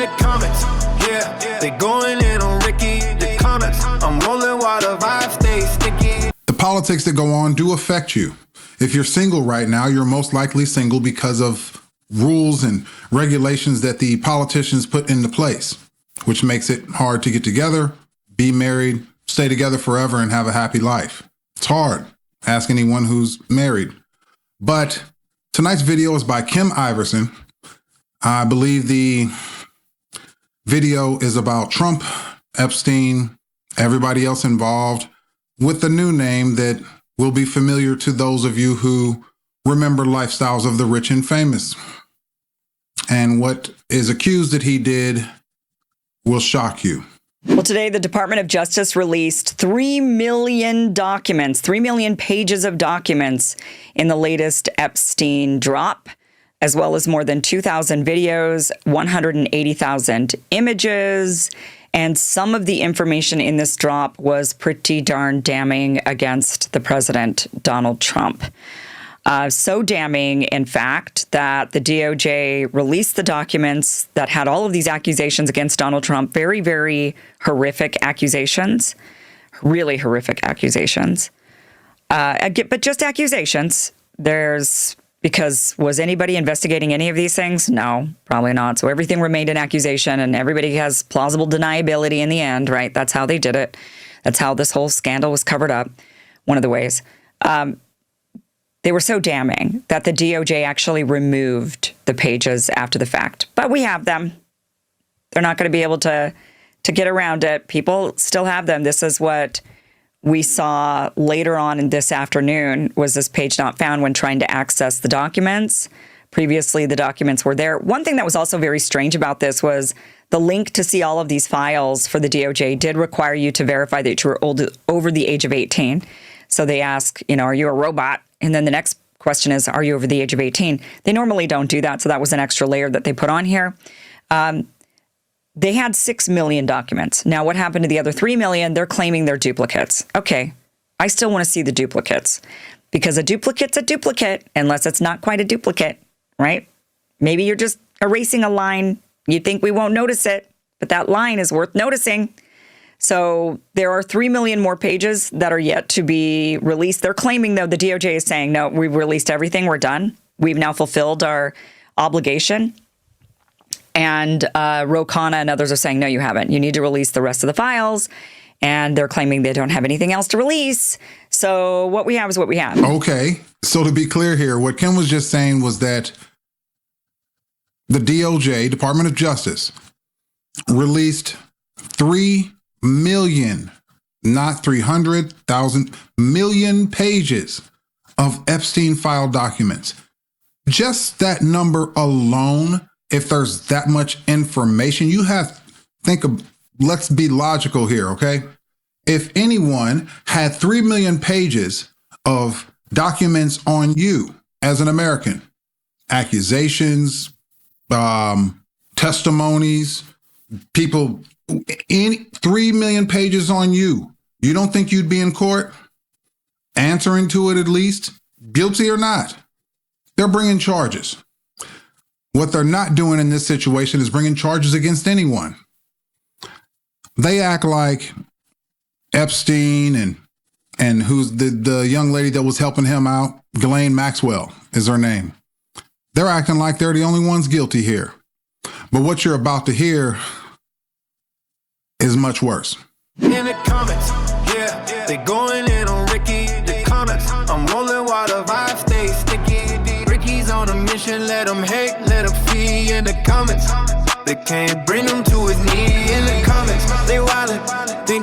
the comments, yeah, they going in on Ricky. The comments, I'm rolling while the vibe stays sticky. The politics that go on do affect you. If you're single right now, you're most likely single because of rules and regulations that the politicians put into place, which makes it hard to get together, be married, stay together forever, and have a happy life. It's hard. Ask anyone who's married. But tonight's video is by Kim Iverson. I believe the video is about Trump, Epstein, everybody else involved, with the new name that will be familiar to those of you who remember lifestyles of the rich and famous. And what is accused that he did will shock you. Well, today, the Department of Justice released 3 million documents, 3 million pages of documents in the latest Epstein drop, as well as more than 2,000 videos, 180,000 images. And some of the information in this drop was pretty darn damning against the president, Donald Trump. So damning, in fact, that the DOJ released the documents that had all of these accusations against Donald Trump. Very, very horrific accusations, really horrific accusations. But just accusations. Because was anybody investigating any of these things? No, probably not. So everything remained an accusation, and everybody has plausible deniability in the end, right? That's how they did it. That's how this whole scandal was covered up, one of the ways. They were so damning that the DOJ actually removed the pages after the fact. But we have them. They're not going to be able to get around it. People still have them. This is what we saw later on in this afternoon, was this page not found when trying to access the documents. Previously, the documents were there. One thing that was also very strange about this was the link to see all of these files for the DOJ did require you to verify that you were over the age of 18. So they ask, are you a robot? And then the next question is, are you over the age of 18? They normally don't do that, so that was an extra layer that they put on here. They had 6 million documents. Now, what happened to the other 3 million? They're claiming they're duplicates. Okay, I still want to see the duplicates, because a duplicate's a duplicate unless it's not quite a duplicate, right? Maybe you're just erasing a line. You think we won't notice it, but that line is worth noticing. So there are 3 million more pages that are yet to be released. They're claiming, though, the DOJ is saying, no, we've released everything. We're done. We've now fulfilled our obligation. And Ro Khanna and others are saying, no, you haven't. You need to release the rest of the files. And they're claiming they don't have anything else to release. So what we have is what we have. Okay. So to be clear here, what Kim was just saying was that the DOJ, Department of Justice, released 3 million, not 300,000, million pages of Epstein file documents. Just that number alone, if there's that much information, let's be logical here, okay? If anyone had 3 million pages of documents on you as an American, accusations, testimonies, people, 3 million pages on you, you don't think you'd be in court answering to it, at least guilty or not? They're bringing charges. What they're not doing in this situation is bringing charges against anyone. They act like Epstein and who's the young lady that was helping him out, Ghislaine Maxwell is her name. They're acting like they're the only ones guilty here. But what you're about to hear is much worse. In the comments, yeah, they going in on Ricky. The comments, I'm rolling while the vibe stays sticky. Ricky's on a mission, let him hate, let him feed. In the comments, they can't bring him to his knee. In the comments, they wildin', think